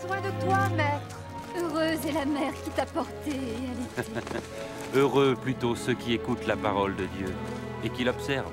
besoin de toi, maître. Heureuse est la mère qui t'a porté et allaitée. Heureux plutôt ceux qui écoutent la parole de Dieu et qui l'observent.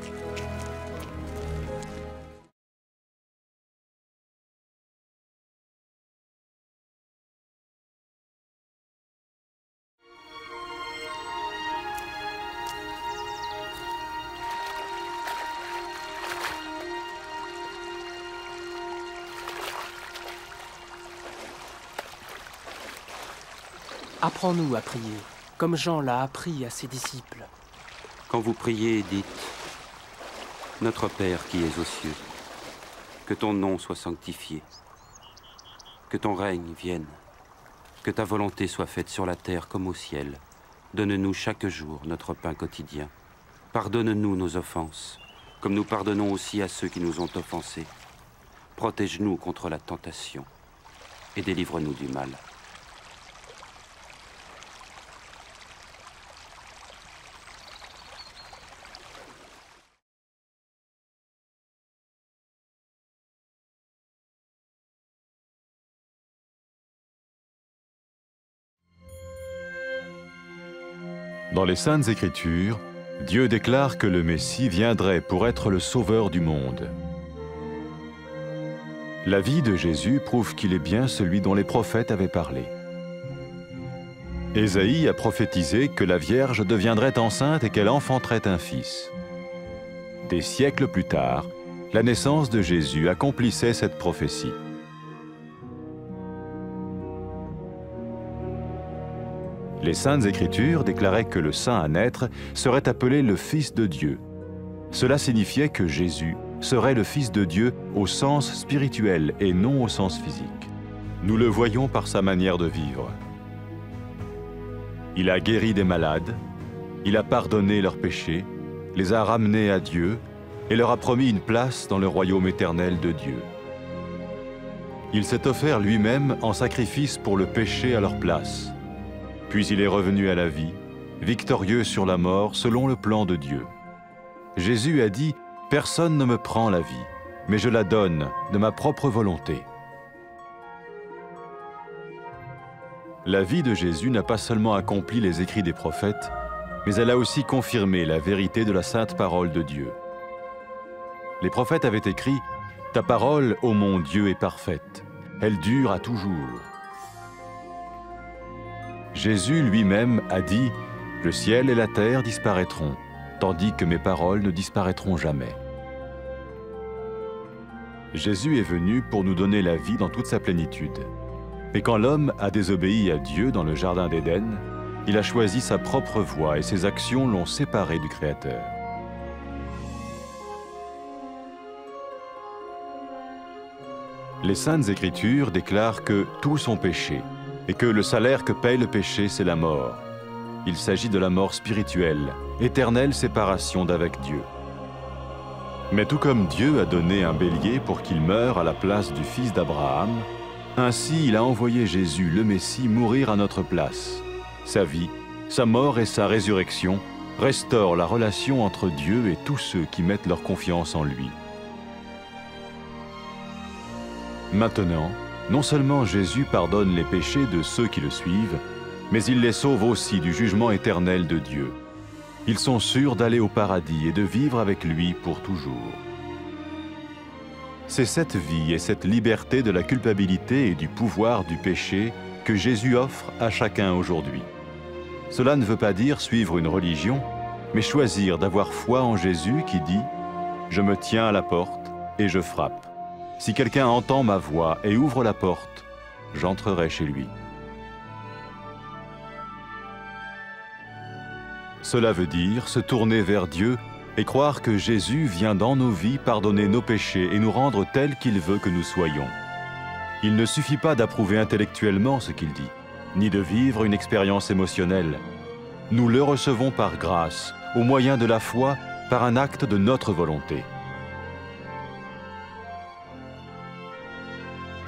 Apprends-nous à prier, comme Jean l'a appris à ses disciples. Quand vous priez, dites « Notre Père qui es aux cieux, que ton nom soit sanctifié, que ton règne vienne, que ta volonté soit faite sur la terre comme au ciel. Donne-nous chaque jour notre pain quotidien. Pardonne-nous nos offenses, comme nous pardonnons aussi à ceux qui nous ont offensés. Protège-nous contre la tentation et délivre-nous du mal. » Dans les Saintes Écritures, Dieu déclare que le Messie viendrait pour être le sauveur du monde. La vie de Jésus prouve qu'il est bien celui dont les prophètes avaient parlé. Ésaïe a prophétisé que la Vierge deviendrait enceinte et qu'elle enfanterait un fils. Des siècles plus tard, la naissance de Jésus accomplissait cette prophétie. Les Saintes Écritures déclaraient que le saint à naître serait appelé le Fils de Dieu. Cela signifiait que Jésus serait le Fils de Dieu au sens spirituel et non au sens physique. Nous le voyons par sa manière de vivre. Il a guéri des malades, il a pardonné leurs péchés, les a ramenés à Dieu et leur a promis une place dans le royaume éternel de Dieu. Il s'est offert lui-même en sacrifice pour le péché à leur place. Puis il est revenu à la vie, victorieux sur la mort selon le plan de Dieu. Jésus a dit « Personne ne me prend la vie, mais je la donne de ma propre volonté. » La vie de Jésus n'a pas seulement accompli les écrits des prophètes, mais elle a aussi confirmé la vérité de la sainte parole de Dieu. Les prophètes avaient écrit « Ta parole, ô mon Dieu, est parfaite, elle dure à toujours. » Jésus lui-même a dit « Le ciel et la terre disparaîtront, tandis que mes paroles ne disparaîtront jamais. » Jésus est venu pour nous donner la vie dans toute sa plénitude. Mais quand l'homme a désobéi à Dieu dans le jardin d'Éden, il a choisi sa propre voie et ses actions l'ont séparé du Créateur. Les Saintes Écritures déclarent que tous ont péché et que le salaire que paye le péché, c'est la mort. Il s'agit de la mort spirituelle, éternelle séparation d'avec Dieu. Mais tout comme Dieu a donné un bélier pour qu'il meure à la place du fils d'Abraham, ainsi il a envoyé Jésus, le Messie, mourir à notre place. Sa vie, sa mort et sa résurrection restaurent la relation entre Dieu et tous ceux qui mettent leur confiance en lui. Maintenant, non seulement Jésus pardonne les péchés de ceux qui le suivent, mais il les sauve aussi du jugement éternel de Dieu. Ils sont sûrs d'aller au paradis et de vivre avec lui pour toujours. C'est cette vie et cette liberté de la culpabilité et du pouvoir du péché que Jésus offre à chacun aujourd'hui. Cela ne veut pas dire suivre une religion, mais choisir d'avoir foi en Jésus qui dit « Je me tiens à la porte et je frappe. Si quelqu'un entend ma voix et ouvre la porte, j'entrerai chez lui. » Cela veut dire se tourner vers Dieu et croire que Jésus vient dans nos vies pardonner nos péchés et nous rendre tels qu'il veut que nous soyons. Il ne suffit pas d'approuver intellectuellement ce qu'il dit, ni de vivre une expérience émotionnelle. Nous le recevons par grâce, au moyen de la foi, par un acte de notre volonté.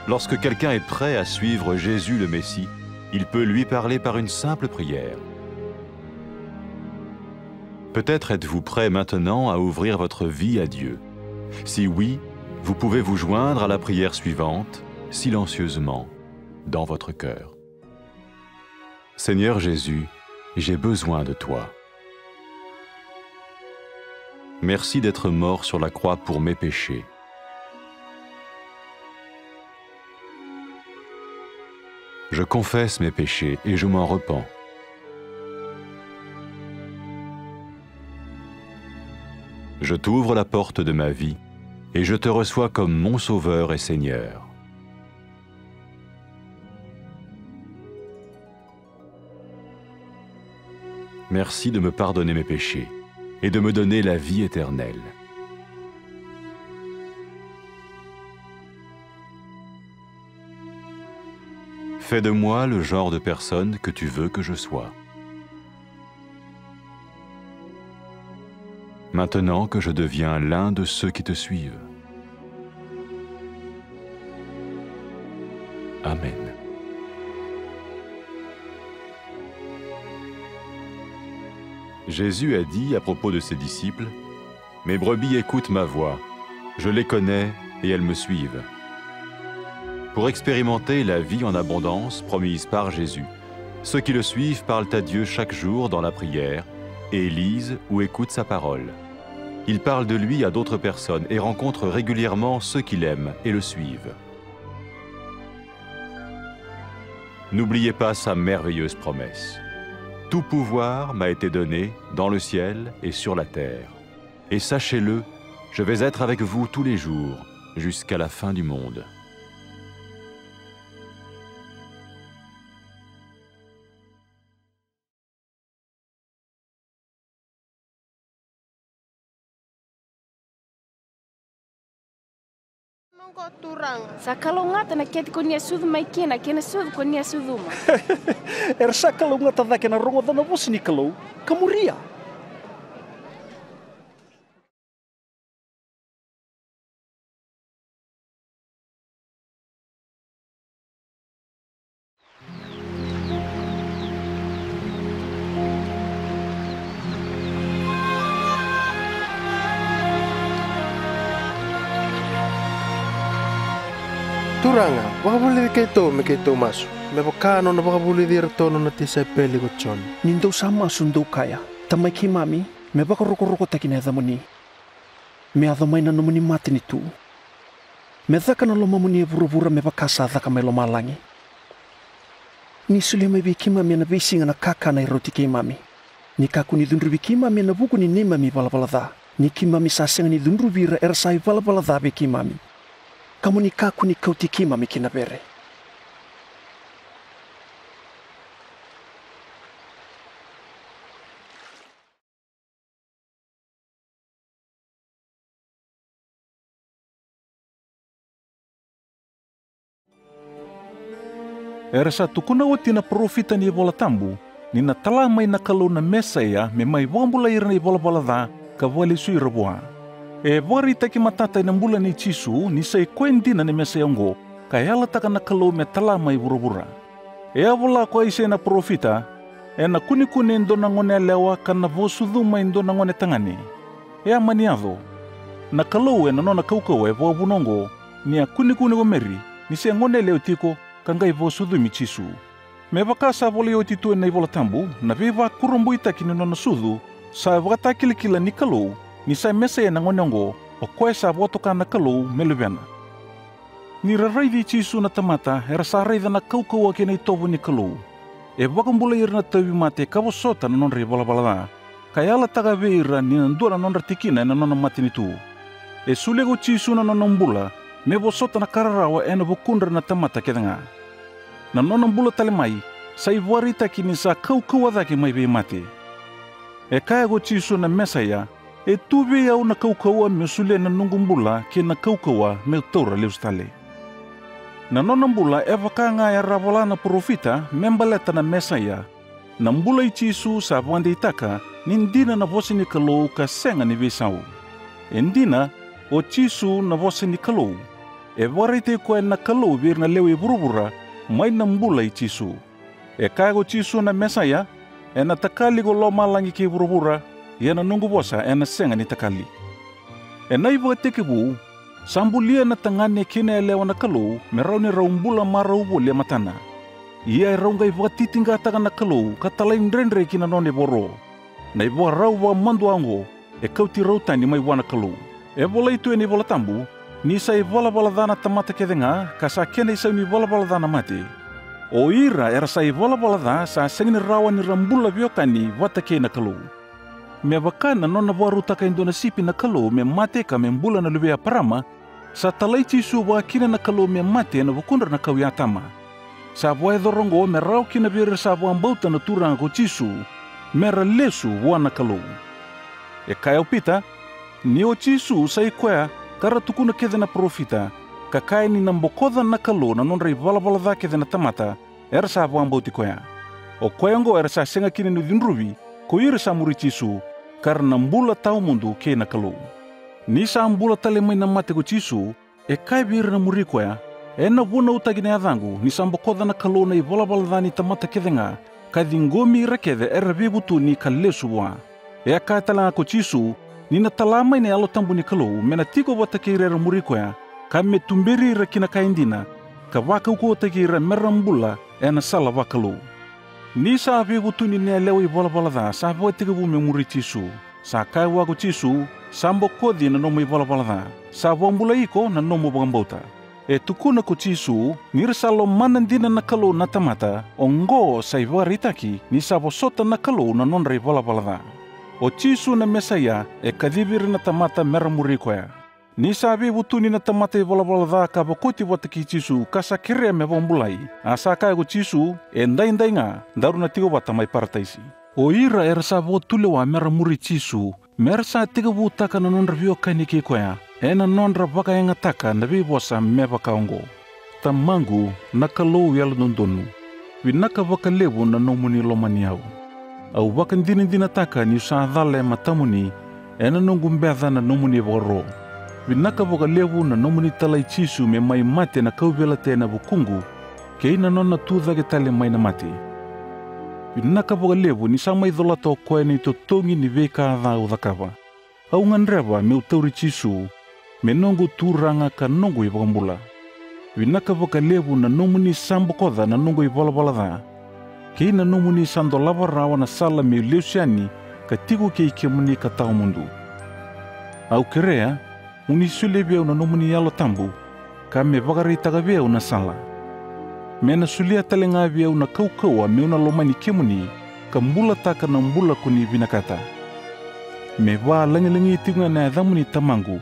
Lorsque quelqu'un est prêt à suivre Jésus le Messie, il peut lui parler par une simple prière. Peut-être êtes-vous prêt maintenant à ouvrir votre vie à Dieu. Si oui, vous pouvez vous joindre à la prière suivante, silencieusement. dans votre cœur. Seigneur Jésus, j'ai besoin de toi. Merci d'être mort sur la croix pour mes péchés. Je confesse mes péchés et je m'en repens. Je t'ouvre la porte de ma vie et je te reçois comme mon Sauveur et Seigneur. Merci de me pardonner mes péchés et de me donner la vie éternelle. Fais de moi le genre de personne que tu veux que je sois. Maintenant que je deviens l'un de ceux qui te suivent. Amen. Jésus a dit à propos de ses disciples, « Mes brebis écoutent ma voix, je les connais et elles me suivent. » Pour expérimenter la vie en abondance promise par Jésus, ceux qui le suivent parlent à Dieu chaque jour dans la prière et lisent ou écoutent sa parole. Ils parlent de lui à d'autres personnes et rencontrent régulièrement ceux qui l'aiment et le suivent. N'oubliez pas sa merveilleuse promesse. Tout pouvoir m'a été donné dans le ciel et sur la terre. Et sachez-le, je vais être avec vous tous les jours, jusqu'à la fin du monde. Sakalongata na keti konia sudhu maikena kena sudhu konia sudhuma. Era sakalongata dhake na rongo dhana vosi ni kalau kamuria. Turanga, wakabuli me keito masu. Me wakano na wakabuli tono na tisa peli ko chon. Nindo sama sundo kaya. Tamai ki mami, me wakaroko taki na dhamuni. Me adhamai na nomuni mati ni tu. Me dhaka na loma muni e vura me wakasa dhaka me loma langi. Ni sule me ki mami na visinga na kaka na iroti ki mami. Ni kaku ni dhundru ki mami na buku ni nema mi balabala. Ni ki mami sasenga ni dhundru vira ersai balabala be ki mami. Kamu ni kaku ni kauti mami kina bere. Era sa tukuna o tina profita ni bola tambu, ni na tala mai na kalau na mesa ia me mai wambula ira ni bola da ka vale sui raboa. E wari taki matata ina mbula ni chisu ni sai koendina ni mesa yango ka yala taka na kalau me tala mai burubura. E avola ko ise na profita e na kunikuni ndo na ngone lewa ka na vosudu mai ndo na ngone tangani. E amaniado na kalau e na nona kaukau e voa bunongo ni a kunikuni go meri ni se ngone leo tiko kangai vosudu mi chisu. Me wakasa vole o titu e na ivola tambu na viva kurumbuita kini nona sudu sa wakatakilekila ni kalau ni sai mesa e na ngonongo o koe sa votoka na kalau melubena. Ni raraidi chisu na tamata era sa raida na kaukau ake na itovu ni kalau. E wakambula ira na tawi mate kavo sota na nonra i balabalada. Kai ala taga veira ni nandura nonra tikina na nona mati ni tu. E sulego chisu na nona mbula me vo sota na kararawa e na vokundra na tamata kedanga. Na nona mbula talemai sa i warita kini sa kaukau adake mai ve mate. E kaya go chisu na mesa ia e tuve au na kaukaua me sule na nungumbula ke na kaukaua me taura leustale. Na nona mbula e wakanga e ravola na profita membaleta na mesa ia. Na mbula i chisu sa wande itaka nindina na vosi ni kalou ka senga ni vesau. E ndina o chisu na vosi ni kalou. E warite koe na kalou vir na leo i burubura mai na mbula i chisu. E kago chisu na mesa ia e na takali go lo malangi ke burubura ia na nungu bosa e na senga ni takali. E nai waka tekebu, Sambulia na tangane kina elewa na kalau, merau ni raumbula marau le matana. Ia e raungai watitinga taga na kalau, katalain rendre kina none boro. Na iwa rau wa mandu ango, e kauti rautani mai wana kalau. E vola itu e ni vola tambu, ni sa e vola dana tamata kedenga, ka sa kena isau ni vola dana mate. O ira era sa e vola da sa sengini rawa ni rambula viokani wata ke na kalau. Me wakana nona waru taka indona sipi na kalau me mate ka me mbula na lubea parama, sa talai tisu wa kina na kalau me mate na wakundra na kau yatama. Sa voe dorongo me rau kina vire sa voan bauta na turanga ko tisu, me ra lesu wana kalau. E kai pita, ni o tisu sa ikwea kara tukuna kede na profita, ka kai ni nambokoda na kalau na nonra i vala kede na tamata, era sa voan bauti koea. O koeango era sa senga kina ni dinruvi, ko ira sa muri tisu, karena mbula tau mundu ke na kalau. Ni sa mbula tale mai na mate ko tisu, e kai vire na muri koea, e na vuna utagi na adhangu, ni sa mbokoda na kalau na i vala dhani tamata kede nga, ka dingomi rakede era vibutu ni ka lesu wa. E a kai talanga ko tisu, ni na talamai ni alo tambu ni kalau, mena tiko wata ke ira muri koea, ka me tumberi ira kina ka indina, ka waka uko utagi ira merambula, e na sala wakalu. Ni sa vibutu ni ne lewa i vala da, sa voe tiga vu me muri tisu. Sa kai wago tisu, sa mbokodi na nomo i vala da, sa wambula iko na nomo bagambauta. E tukuna ko tisu, ni resalo manandina na kalau na tamata, o ngo sa i varitaki, ni sa vosota na kalau na nonra i vala da. O tisu na mesaya, e kadiviri na tamata mera muri koea. Ni sa vibutu ni na tamata i vala da ka vakoti wataki tisu, ka sa kirea me wambulai, a sa kai ko tisu, e ndai nga, daru na tiga wata mai parataisi. O ira era sa votule wa mera muri tisu, mera sa tiga vutaka na nonra vio kai ni ke koea, e na nonra waka enga taka na vivosa me wakaongo. Tamangu na kalau yala dondonu, winaka waka levu na nomuni lomani au. Au waka ndina taka ni sa dhale matamuni, e na nongumbedha na nomuni waro. Winaka waka levu na nomuni talai tisu me mai mate na kauvela te na vukungu, ke ina nona tudhage tale mai na mate. Winaka waka levu ni sa mai dholato koe ni totongi ni veka adha udhakava. Au nganrewa me utauri tisu, me nongu turanga ka nongu i wakambula. Winaka waka levu na nomuni sambokoda na nongu i vala da. Ke ina nomuni sando lava rawa na sala me leusiani ka tigu ke ike muni ka tau mundu. Au kerea, uni sule viau na nomuni yalo tambu, ka me wakari taga viau na sala. Me na sulia talenga viau na kaukaua me una lomani kemuni, ka mbula taka na mbula kuni vinakata. Me waa langi tinga na adhamuni tamangu,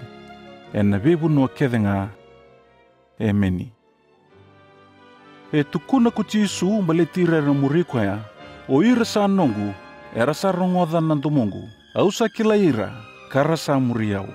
e na vebu no kedenga, e meni. E tukuna ko tisu maletira na murikoya, o ira sa nongu, e rasa rongoda na domongu, au sa kila ira, kara sa muriau.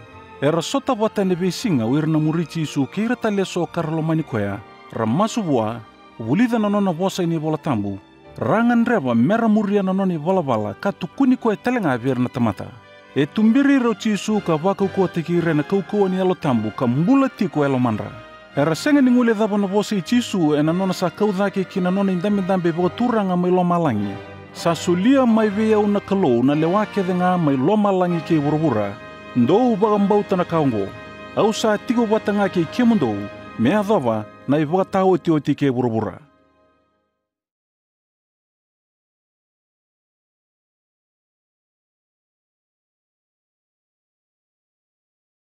E rasota wata ne besinga o ira na muri tisu ke ira taleso karalomani koya, ramasu bua, wulida na nona vosa ini vola tambu, rangan reba mera muria na noni vala ka tukuni koe talenga vir na tamata. E tumbiri rau tisu ka waka ukua teki ira na kaukua ni alo tambu ka mbula tiko elo manra. E rasenga ni ngule dhaba na vosa i tisu e na nona sa kaudhake ki na nona indambe voka turanga mai lo malangi. Sa sulia mai vea una kalau na lewake denga mai lo malangi ke burubura, ndou bagambauta na kaungo. Au sa tigo watanga ke kemundou, mea dhava na i voka tau oti ke burubura.